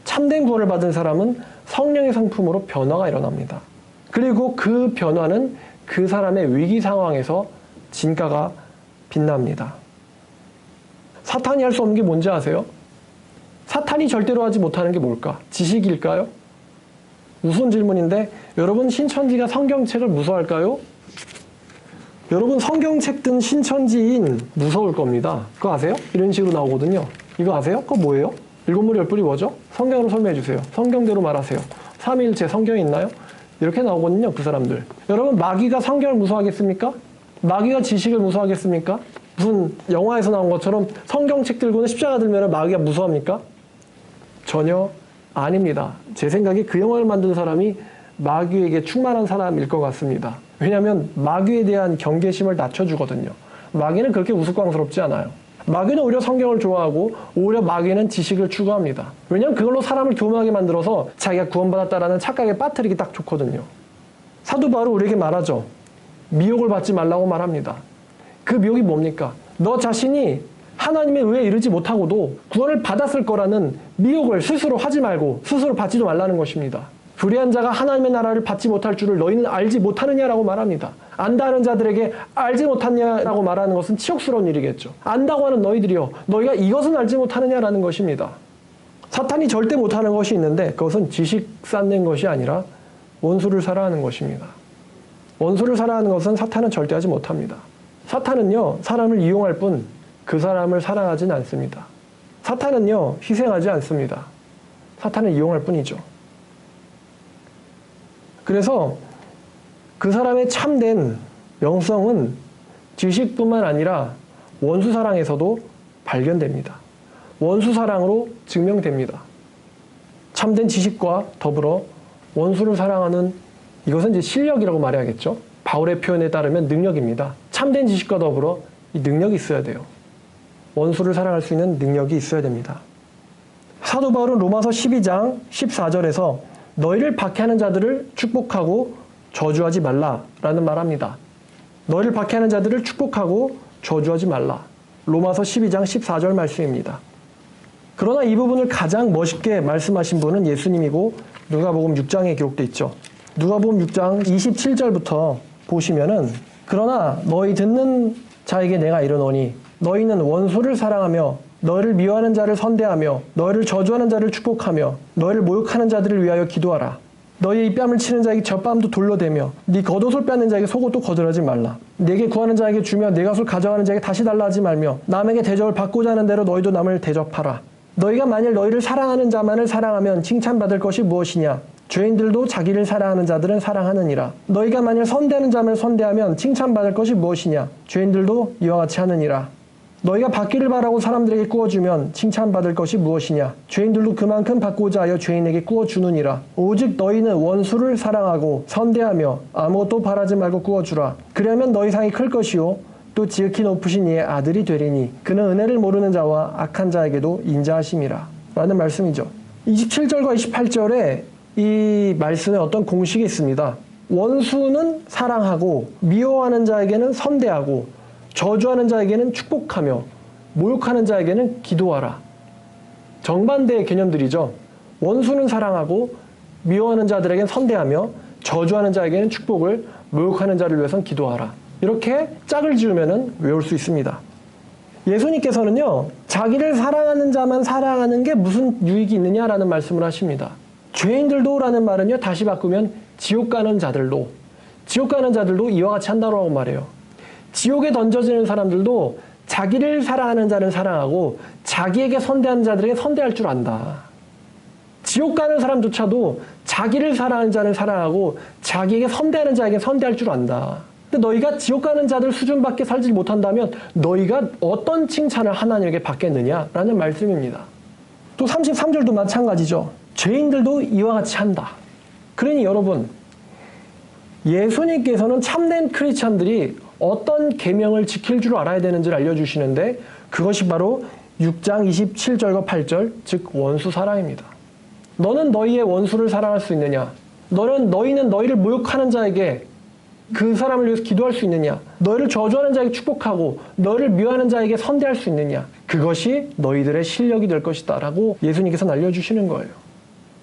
참된 구원을 받은 사람은 성령의 성품으로 변화가 일어납니다. 그리고 그 변화는 그 사람의 위기 상황에서 진가가 빛납니다. 사탄이 할 수 없는 게 뭔지 아세요? 사탄이 절대로 하지 못하는 게 뭘까? 지식일까요? 우스운 질문인데 여러분 신천지가 성경책을 무서워할까요? 여러분 성경책 든 신천지인 무서울 겁니다. 그거 아세요? 이런 식으로 나오거든요. 이거 아세요? 그거 뭐예요? 일곱머리 열뿔이 뭐죠? 성경으로 설명해 주세요. 성경대로 말하세요. 삼위일체 성경에 있나요? 이렇게 나오거든요. 그 사람들. 여러분 마귀가 성경을 무서워하겠습니까? 마귀가 지식을 무서워하겠습니까? 무슨 영화에서 나온 것처럼 성경책 들고는 십자가 들면 마귀가 무서워합니까? 전혀 아닙니다. 제 생각에 그 영화를 만든 사람이 마귀에게 충만한 사람일 것 같습니다. 왜냐하면 마귀에 대한 경계심을 낮춰주거든요. 마귀는 그렇게 우스꽝스럽지 않아요. 마귀는 오히려 성경을 좋아하고 오히려 마귀는 지식을 추구합니다. 왜냐하면 그걸로 사람을 교만하게 만들어서 자기가 구원받았다라는 착각에 빠뜨리기 딱 좋거든요. 사도 바울은 우리에게 말하죠. 미혹을 받지 말라고 말합니다. 그 미혹이 뭡니까? 너 자신이 하나님의 의에 이르지 못하고도 구원을 받았을 거라는 미혹을 스스로 하지 말고 스스로 받지도 말라는 것입니다. 불의한 자가 하나님의 나라를 받지 못할 줄을 너희는 알지 못하느냐라고 말합니다. 안다는 자들에게 알지 못하느냐라고 말하는 것은 치욕스러운 일이겠죠. 안다고 하는 너희들이요. 너희가 이것은 알지 못하느냐라는 것입니다. 사탄이 절대 못하는 것이 있는데 그것은 지식 쌓는 것이 아니라 원수를 사랑하는 것입니다. 원수를 사랑하는 것은 사탄은 절대 하지 못합니다. 사탄은요. 사람을 이용할 뿐 그 사람을 사랑하지는 않습니다. 사탄은요. 희생하지 않습니다. 사탄은 이용할 뿐이죠. 그래서 그 사람의 참된 영성은 지식뿐만 아니라 원수 사랑에서도 발견됩니다. 원수 사랑으로 증명됩니다. 참된 지식과 더불어 원수를 사랑하는 이것은 이제 실력이라고 말해야겠죠. 바울의 표현에 따르면 능력입니다. 참된 지식과 더불어 이 능력이 있어야 돼요. 원수를 사랑할 수 있는 능력이 있어야 됩니다. 사도 바울은 로마서 12장 14절에서 너희를 박해하는 자들을 축복하고 저주하지 말라라는 말합니다. 너희를 박해하는 자들을 축복하고 저주하지 말라. 로마서 12장 14절 말씀입니다. 그러나 이 부분을 가장 멋있게 말씀하신 분은 예수님이고 누가복음 6장에 기록되어 있죠. 누가복음 6장 27절부터 보시면은 그러나 너희 듣는 자에게 내가 이르노니 너희는 원수를 사랑하며 너희를 미워하는 자를 선대하며 너희를 저주하는 자를 축복하며 너희를 모욕하는 자들을 위하여 기도하라. 너희 뺨을 치는 자에게 젖밤도 돌로 대며 네 겉옷을 빼는 자에게 속옷도 거절하지 말라. 내게 구하는 자에게 주며 내 것을 가져가는 자에게 다시 달라 하지 말며 남에게 대접을 받고자 하는 대로 너희도 남을 대접하라. 너희가 만일 너희를 사랑하는 자만을 사랑하면 칭찬받을 것이 무엇이냐? 죄인들도 자기를 사랑하는 자들은 사랑하느니라. 너희가 만일 선대하는 자만을 선대하면 칭찬받을 것이 무엇이냐? 죄인들도 이와 같이 하느니라. 너희가 받기를 바라고 사람들에게 꾸어주면 칭찬받을 것이 무엇이냐? 죄인들도 그만큼 받고자 하여 죄인에게 꾸어주느니라. 오직 너희는 원수를 사랑하고 선대하며 아무것도 바라지 말고 꾸어주라. 그러면 너희 상이 클 것이요 또 지극히 높으신 이의 아들이 되리니 그는 은혜를 모르는 자와 악한 자에게도 인자하심이라. 라는 말씀이죠. 27절과 28절에 이 말씀에 어떤 공식이 있습니다. 원수는 사랑하고 미워하는 자에게는 선대하고 저주하는 자에게는 축복하며 모욕하는 자에게는 기도하라. 정반대의 개념들이죠. 원수는 사랑하고 미워하는 자들에게는 선대하며 저주하는 자에게는 축복을 모욕하는 자를 위해서는 기도하라. 이렇게 짝을 지으면 외울 수 있습니다. 예수님께서는요. 자기를 사랑하는 자만 사랑하는 게 무슨 유익이 있느냐라는 말씀을 하십니다. 죄인들도 라는 말은요. 다시 바꾸면 지옥 가는 자들도 이와 같이 한다고 말해요. 지옥에 던져지는 사람들도 자기를 사랑하는 자는 사랑하고 자기에게 선대하는 자들에게 선대할 줄 안다. 지옥 가는 사람조차도 자기를 사랑하는 자는 사랑하고 자기에게 선대하는 자에게 선대할 줄 안다. 근데 너희가 지옥 가는 자들 수준밖에 살지 못한다면 너희가 어떤 칭찬을 하나님에게 받겠느냐라는 말씀입니다. 또 33절도 마찬가지죠. 죄인들도 이와 같이 한다. 그러니 여러분, 예수님께서는 참된 크리스찬들이 어떤 계명을 지킬 줄 알아야 되는지를 알려주시는데 그것이 바로 6장 27절과 8절, 즉 원수 사랑입니다. 너는 너희의 원수를 사랑할 수 있느냐? 너희는 너희를 모욕하는 자에게 그 사람을 위해서 기도할 수 있느냐? 너희를 저주하는 자에게 축복하고 너희를 미워하는 자에게 선대할 수 있느냐? 그것이 너희들의 실력이 될 것이다 라고 예수님께서 알려주시는 거예요.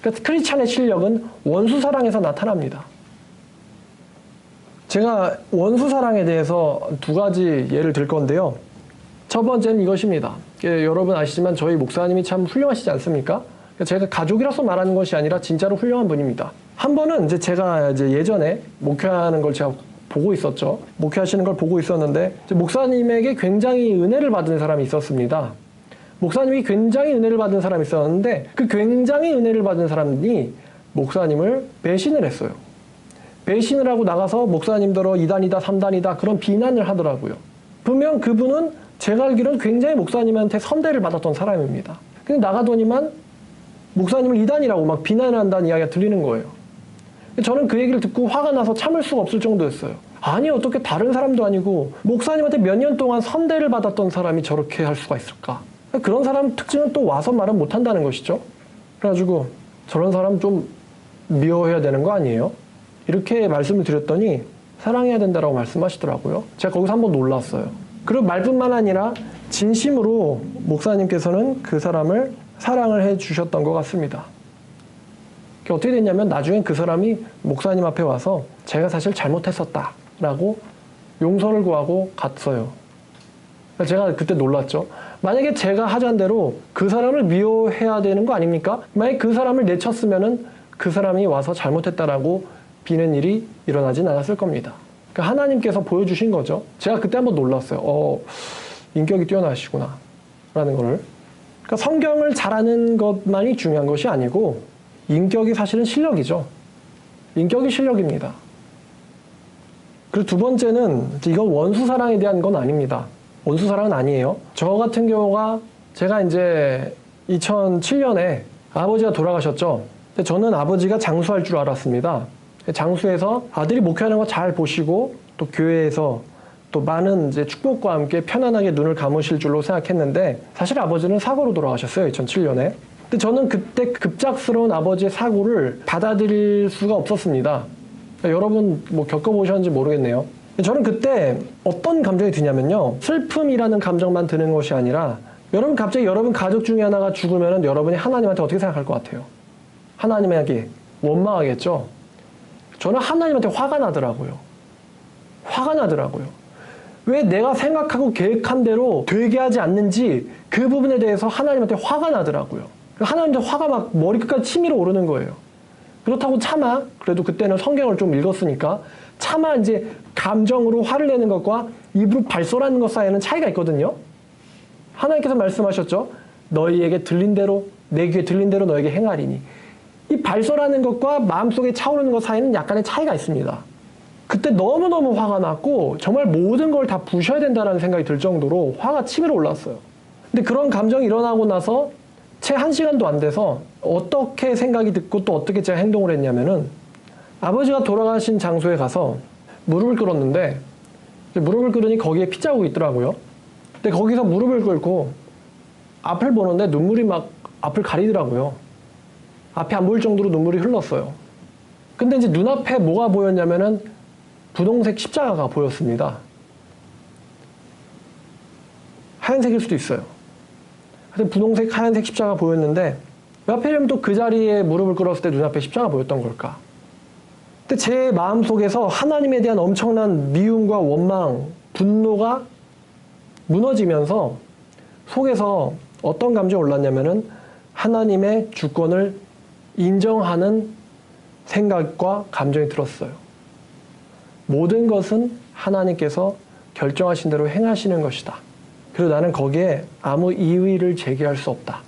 그러니까 크리스찬의 실력은 원수 사랑에서 나타납니다. 제가 원수 사랑에 대해서 두 가지 예를 들 건데요. 첫 번째는 이것입니다. 여러분 아시지만 저희 목사님이 참 훌륭하시지 않습니까? 제가 가족이라서 말하는 것이 아니라 진짜로 훌륭한 분입니다. 한 번은 제가 예전에 목회하는 걸 제가 보고 있었죠. 목회하시는 걸 보고 있었는데 목사님에게 굉장히 은혜를 받은 사람이 있었습니다. 목사님이 굉장히 은혜를 받은 사람이 있었는데 그 굉장히 은혜를 받은 사람이 목사님을 배신을 했어요. 배신을 하고 나가서 목사님들어 2단이다 3단이다 그런 비난을 하더라고요. 분명 그분은 제가 알기로는 굉장히 목사님한테 선대를 받았던 사람입니다. 근데 나가더니만 목사님을 2단이라고 막 비난을 한다는 이야기가 들리는 거예요. 저는 그 얘기를 듣고 화가 나서 참을 수가 없을 정도였어요. 아니 어떻게 다른 사람도 아니고 목사님한테 몇 년 동안 선대를 받았던 사람이 저렇게 할 수가 있을까? 그런 사람 특징은 또 와서 말은 못한다는 것이죠. 그래가지고 저런 사람 좀 미워해야 되는 거 아니에요? 이렇게 말씀을 드렸더니 사랑해야 된다라고 말씀하시더라고요. 제가 거기서 한번 놀랐어요. 그리고 말뿐만 아니라 진심으로 목사님께서는 그 사람을 사랑을 해주셨던 것 같습니다. 어떻게 됐냐면 나중에 그 사람이 목사님 앞에 와서 제가 사실 잘못했었다라고 용서를 구하고 갔어요. 제가 그때 놀랐죠. 만약에 제가 하자는 대로 그 사람을 미워해야 되는 거 아닙니까? 만약에 그 사람을 내쳤으면은 그 사람이 와서 잘못했다라고 비는 일이 일어나진 않았을 겁니다. 그러니까 하나님께서 보여주신 거죠. 제가 그때 한번 놀랐어요. 인격이 뛰어나시구나 라는 거를. 그러니까 성경을 잘하는 것만이 중요한 것이 아니고 인격이 사실은 실력이죠. 인격이 실력입니다. 그리고 두 번째는 이건 원수 사랑에 대한 건 아닙니다. 원수 사랑은 아니에요. 저 같은 경우가 제가 이제 2007년에 아버지가 돌아가셨죠. 근데 저는 아버지가 장수할 줄 알았습니다. 장수해서 아들이 목회하는 거 잘 보시고 또 교회에서 또 많은 이제 축복과 함께 편안하게 눈을 감으실 줄로 생각했는데 사실 아버지는 사고로 돌아가셨어요. 2007년에. 근데 저는 그때 급작스러운 아버지의 사고를 받아들일 수가 없었습니다. 그러니까 여러분 뭐 겪어보셨는지 모르겠네요. 저는 그때 어떤 감정이 드냐면요. 슬픔이라는 감정만 드는 것이 아니라 여러분 갑자기 여러분 가족 중에 하나가 죽으면 여러분이 하나님한테 어떻게 생각할 것 같아요? 하나님에게 원망하겠죠? 저는 하나님한테 화가 나더라고요. 화가 나더라고요. 왜 내가 생각하고 계획한 대로 되게 하지 않는지 그 부분에 대해서 하나님한테 화가 나더라고요. 하나님한테 화가 막 머리끝까지 치밀어 오르는 거예요. 그렇다고 차마, 그래도 그때는 성경을 좀 읽었으니까 차마 이제 감정으로 화를 내는 것과 입으로 발설하는 것 사이에는 차이가 있거든요. 하나님께서 말씀하셨죠. 너희에게 들린 대로, 내 귀에 들린 대로 너에게 행하리니. 이 발설하는 것과 마음속에 차오르는 것 사이에는 약간의 차이가 있습니다. 그때 너무너무 화가 났고 정말 모든 걸 다 부셔야 된다는 생각이 들 정도로 화가 치밀어 올랐어요. 근데 그런 감정이 일어나고 나서 채 1시간도 안 돼서 어떻게 생각이 듣고 또 어떻게 제가 행동을 했냐면은 아버지가 돌아가신 장소에 가서 무릎을 꿇었는데 무릎을 꿇으니 거기에 핏자국이 있더라고요. 근데 거기서 무릎을 꿇고 앞을 보는데 눈물이 막 앞을 가리더라고요. 앞이 안 보일 정도로 눈물이 흘렀어요. 근데 이제 눈앞에 뭐가 보였냐면은 분홍색 십자가가 보였습니다. 하얀색일 수도 있어요. 하여튼 분홍색, 하얀색 십자가 보였는데 왜 하필이면 또 그 자리에 무릎을 꿇었을 때 눈앞에 십자가 보였던 걸까? 근데 제 마음속에서 하나님에 대한 엄청난 미움과 원망, 분노가 무너지면서 속에서 어떤 감정이 올랐냐면은 하나님의 주권을 인정하는 생각과 감정이 들었어요. 모든 것은 하나님께서 결정하신 대로 행하시는 것이다. 그리고 나는 거기에 아무 이의를 제기할 수 없다.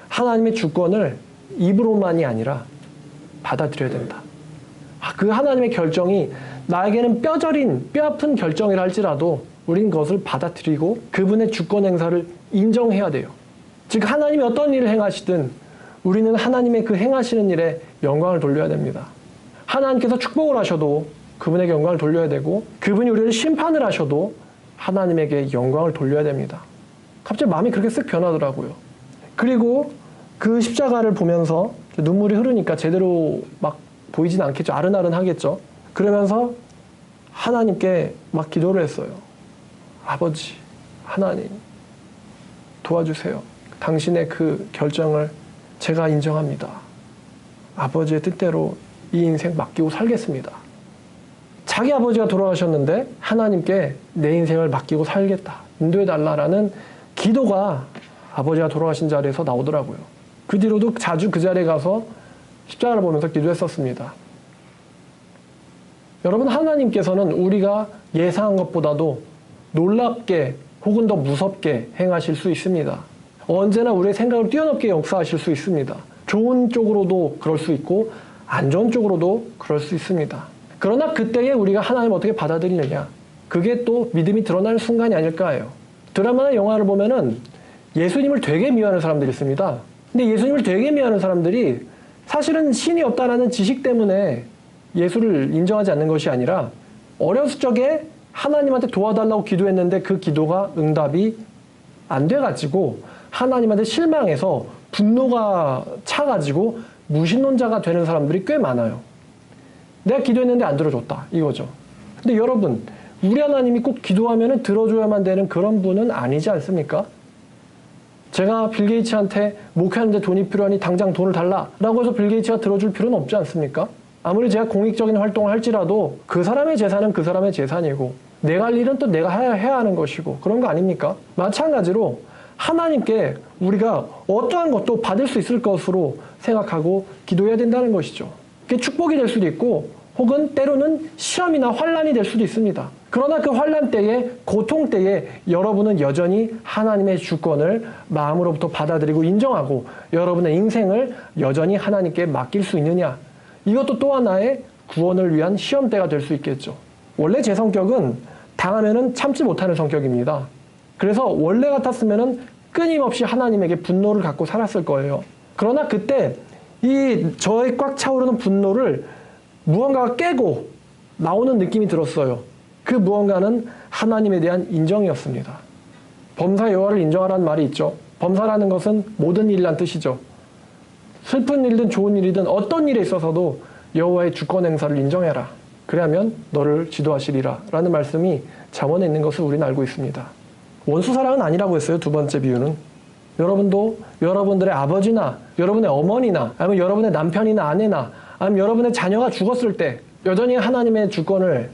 하나님의 주권을 입으로만이 아니라 받아들여야 된다. 그 하나님의 결정이 나에게는 뼈저린, 뼈아픈 결정이라 할지라도 우린 그것을 받아들이고 그분의 주권 행사를 인정해야 돼요. 즉 하나님이 어떤 일을 행하시든 우리는 하나님의 그 행하시는 일에 영광을 돌려야 됩니다. 하나님께서 축복을 하셔도 그분에게 영광을 돌려야 되고 그분이 우리를 심판을 하셔도 하나님에게 영광을 돌려야 됩니다. 갑자기 마음이 그렇게 쓱 변하더라고요. 그리고 그 십자가를 보면서 눈물이 흐르니까 제대로 막 보이진 않겠죠. 아른아른하겠죠. 그러면서 하나님께 막 기도를 했어요. 아버지, 하나님, 도와주세요. 당신의 그 결정을 제가 인정합니다. 아버지의 뜻대로 이 인생 맡기고 살겠습니다. 자기 아버지가 돌아가셨는데 하나님께 내 인생을 맡기고 살겠다. 인도해달라라는 기도가 아버지가 돌아가신 자리에서 나오더라고요. 그 뒤로도 자주 그 자리에 가서 십자가를 보면서 기도했었습니다. 여러분, 하나님께서는 우리가 예상한 것보다도 놀랍게 혹은 더 무섭게 행하실 수 있습니다. 언제나 우리의 생각을 뛰어넘게 역사하실 수 있습니다. 좋은 쪽으로도 그럴 수 있고 안 좋은 쪽으로도 그럴 수 있습니다. 그러나 그때에 우리가 하나님을 어떻게 받아들이느냐, 그게 또 믿음이 드러나는 순간이 아닐까 해요. 드라마나 영화를 보면은 예수님을 되게 미워하는 사람들이 있습니다. 근데 예수님을 되게 미워하는 사람들이 사실은 신이 없다라는 지식 때문에 예수를 인정하지 않는 것이 아니라 어렸을 적에 하나님한테 도와달라고 기도했는데 그 기도가 응답이 안 돼가지고 하나님한테 실망해서 분노가 차가지고 무신론자가 되는 사람들이 꽤 많아요. 내가 기도했는데 안 들어줬다, 이거죠. 근데 여러분, 우리 하나님이 꼭 기도하면 들어줘야만 되는 그런 분은 아니지 않습니까? 제가 빌 게이츠한테 목회하는데 돈이 필요하니 당장 돈을 달라라고 해서 빌 게이츠가 들어줄 필요는 없지 않습니까? 아무리 제가 공익적인 활동을 할지라도 그 사람의 재산은 그 사람의 재산이고 내가 할 일은 또 내가 해야 하는 것이고 그런 거 아닙니까? 마찬가지로 하나님께 우리가 어떠한 것도 받을 수 있을 것으로 생각하고 기도해야 된다는 것이죠. 그게 축복이 될 수도 있고 혹은 때로는 시험이나 환난이 될 수도 있습니다. 그러나 그 환난 때에, 고통 때에 여러분은 여전히 하나님의 주권을 마음으로부터 받아들이고 인정하고 여러분의 인생을 여전히 하나님께 맡길 수 있느냐, 이것도 또 하나의 구원을 위한 시험대가 될 수 있겠죠. 원래 제 성격은 당하면은 참지 못하는 성격입니다. 그래서 원래 같았으면은 끊임없이 하나님에게 분노를 갖고 살았을 거예요. 그러나 그때 이 저의 꽉 차오르는 분노를 무언가가 깨고 나오는 느낌이 들었어요. 그 무언가는 하나님에 대한 인정이었습니다. 범사 여호와를 인정하라는 말이 있죠. 범사라는 것은 모든 일이란 뜻이죠. 슬픈 일이든 좋은 일이든 어떤 일에 있어서도 여호와의 주권 행사를 인정해라. 그러면 너를 지도하시리라 라는 말씀이 잠언에 있는 것을 우리는 알고 있습니다. 원수사랑은 아니라고 했어요. 두 번째 비유는. 여러분도 여러분들의 아버지나 여러분의 어머니나 아니면 여러분의 남편이나 아내나 아니면 여러분의 자녀가 죽었을 때 여전히 하나님의 주권을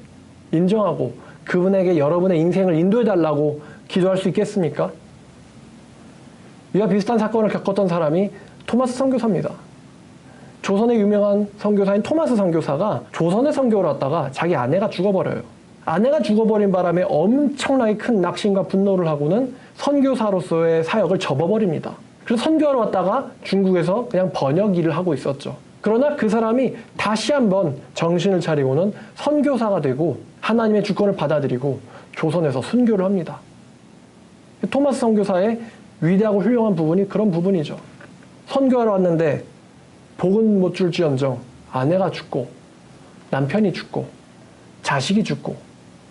인정하고 그분에게 여러분의 인생을 인도해달라고 기도할 수 있겠습니까? 이와 비슷한 사건을 겪었던 사람이 토마스 선교사입니다. 조선의 유명한 선교사인 토마스 선교사가 조선에 선교를 왔다가 자기 아내가 죽어버려요. 아내가 죽어버린 바람에 엄청나게 큰 낙심과 분노를 하고는 선교사로서의 사역을 접어버립니다. 그래서 선교하러 왔다가 중국에서 그냥 번역 일을 하고 있었죠. 그러나 그 사람이 다시 한번 정신을 차리고는 선교사가 되고 하나님의 주권을 받아들이고 조선에서 순교를 합니다. 토마스 선교사의 위대하고 훌륭한 부분이 그런 부분이죠. 선교하러 왔는데 복은 못 줄지언정 아내가 죽고 남편이 죽고 자식이 죽고,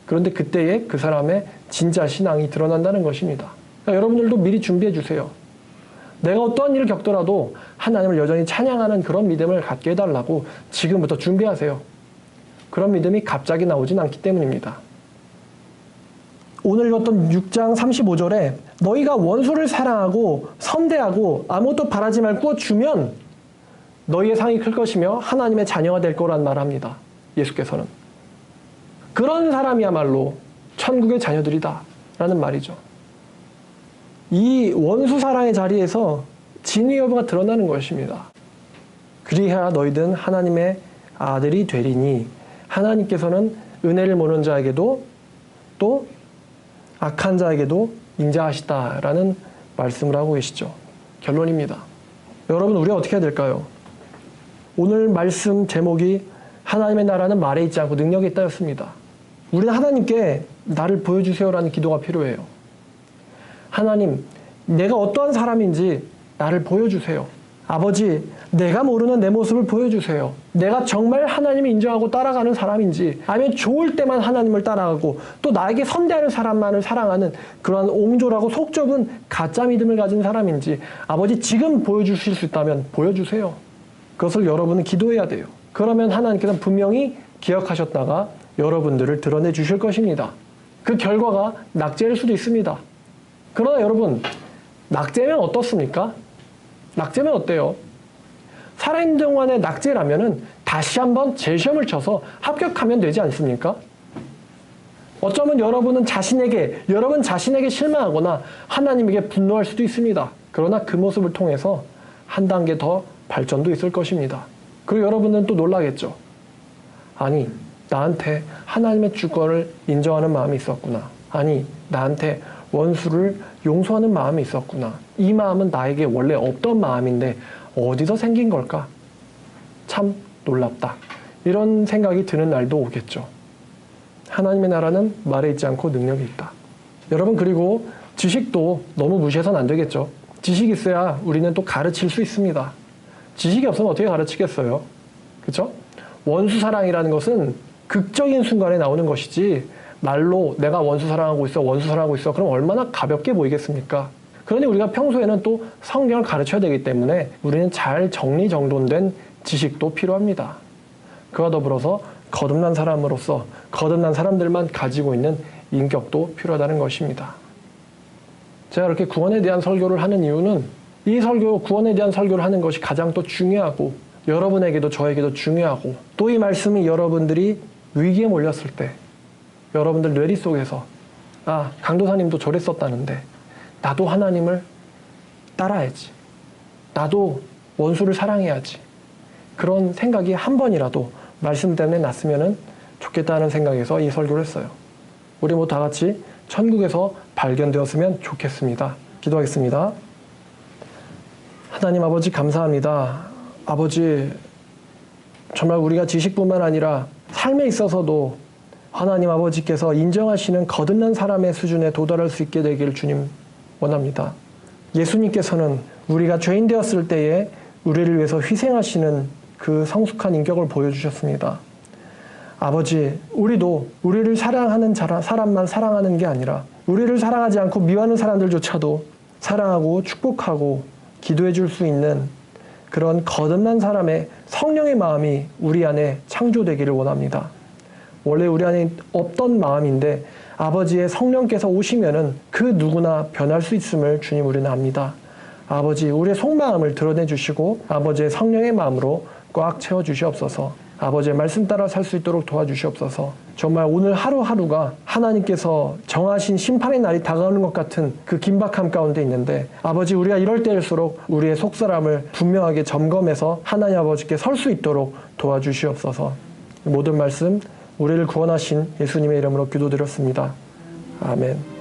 그런데 그때에 그 사람의 진짜 신앙이 드러난다는 것입니다. 그러니까 여러분들도 미리 준비해 주세요. 내가 어떠한 일을 겪더라도 하나님을 여전히 찬양하는 그런 믿음을 갖게 해달라고 지금부터 준비하세요. 그런 믿음이 갑자기 나오진 않기 때문입니다. 오늘 읽었던 6장 35절에 너희가 원수를 사랑하고 선대하고 아무것도 바라지 말고 주면 너희의 상이 클 것이며 하나님의 자녀가 될 거란 말을 합니다. 예수께서는. 그런 사람이야말로 천국의 자녀들이다 라는 말이죠. 이 원수 사랑의 자리에서 진위 여부가 드러나는 것입니다. 그리하여 너희는 하나님의 아들이 되리니 하나님께서는 은혜를 모르는 자에게도 또 악한 자에게도 인자하시다라는 말씀을 하고 계시죠. 결론입니다. 여러분, 우리가 어떻게 해야 될까요? 오늘 말씀 제목이 하나님의 나라는 말에 있지 않고 능력에 있다였습니다. 우리는 하나님께 나를 보여주세요라는 기도가 필요해요. 하나님, 내가 어떠한 사람인지 나를 보여주세요. 아버지, 내가 모르는 내 모습을 보여주세요. 내가 정말 하나님을 인정하고 따라가는 사람인지, 아니면 좋을 때만 하나님을 따라가고 또 나에게 선대하는 사람만을 사랑하는 그러한 옹졸하고 속 좁은 가짜 믿음을 가진 사람인지 아버지 지금 보여주실 수 있다면 보여주세요. 그것을 여러분은 기도해야 돼요. 그러면 하나님께서는 분명히 기억하셨다가 여러분들을 드러내 주실 것입니다. 그 결과가 낙제일 수도 있습니다. 그러나 여러분, 낙제면 어떻습니까? 낙제면 어때요? 살아있는 동안에 낙제라면은 다시 한번 재시험을 쳐서 합격하면 되지 않습니까? 어쩌면 여러분 자신에게 실망하거나 하나님에게 분노할 수도 있습니다. 그러나 그 모습을 통해서 한 단계 더 발전도 있을 것입니다. 그리고 여러분은 또 놀라겠죠. 아니, 나한테 하나님의 주권을 인정하는 마음이 있었구나. 아니, 나한테 원수를 용서하는 마음이 있었구나. 이 마음은 나에게 원래 없던 마음인데 어디서 생긴 걸까? 참 놀랍다. 이런 생각이 드는 날도 오겠죠. 하나님의 나라는 말에 있지 않고 능력이 있다. 여러분, 그리고 지식도 너무 무시해서는 안 되겠죠. 지식이 있어야 우리는 또 가르칠 수 있습니다. 지식이 없으면 어떻게 가르치겠어요? 그렇죠? 원수 사랑이라는 것은 극적인 순간에 나오는 것이지 말로 내가 원수 사랑하고 있어 그럼 얼마나 가볍게 보이겠습니까? 그러니 우리가 평소에는 또 성경을 가르쳐야 되기 때문에 우리는 잘 정리정돈된 지식도 필요합니다. 그와 더불어서 거듭난 사람으로서 거듭난 사람들만 가지고 있는 인격도 필요하다는 것입니다. 제가 이렇게 구원에 대한 설교를 하는 이유는 이 구원에 대한 설교를 하는 것이 가장 또 중요하고 여러분에게도 저에게도 중요하고 또 이 말씀이 여러분들이 위기에 몰렸을 때 여러분들 뇌리 속에서 강도사님도 저랬었다는데 나도 하나님을 따라야지. 나도 원수를 사랑해야지. 그런 생각이 한 번이라도 말씀 때문에 났으면 좋겠다는 생각에서 이 설교를 했어요. 우리 모두 다 같이 천국에서 발견되었으면 좋겠습니다. 기도하겠습니다. 하나님 아버지 감사합니다. 아버지, 정말 우리가 지식뿐만 아니라 삶에 있어서도 하나님 아버지께서 인정하시는 거듭난 사람의 수준에 도달할 수 있게 되기를 주님 원합니다. 예수님께서는 우리가 죄인 되었을 때에 우리를 위해서 희생하시는 그 성숙한 인격을 보여주셨습니다. 아버지, 우리도 우리를 사랑하는 사람만 사랑하는 게 아니라 우리를 사랑하지 않고 미워하는 사람들조차도 사랑하고 축복하고 기도해 줄 수 있는 그런 거듭난 사람의 성령의 마음이 우리 안에 창조되기를 원합니다. 원래 우리 안에 없던 마음인데 아버지의 성령께서 오시면은 그 누구나 변할 수 있음을 주님 우리는 압니다. 아버지, 우리의 속마음을 드러내 주시고 아버지의 성령의 마음으로 꽉 채워 주시옵소서. 아버지의 말씀 따라 살 수 있도록 도와주시옵소서. 정말 오늘 하루하루가 하나님께서 정하신 심판의 날이 다가오는 것 같은 그 긴박함 가운데 있는데 아버지, 우리가 이럴 때일수록 우리의 속사람을 분명하게 점검해서 하나님 아버지께 설 수 있도록 도와주시옵소서. 모든 말씀 우리를 구원하신 예수님의 이름으로 기도드렸습니다. 아멘.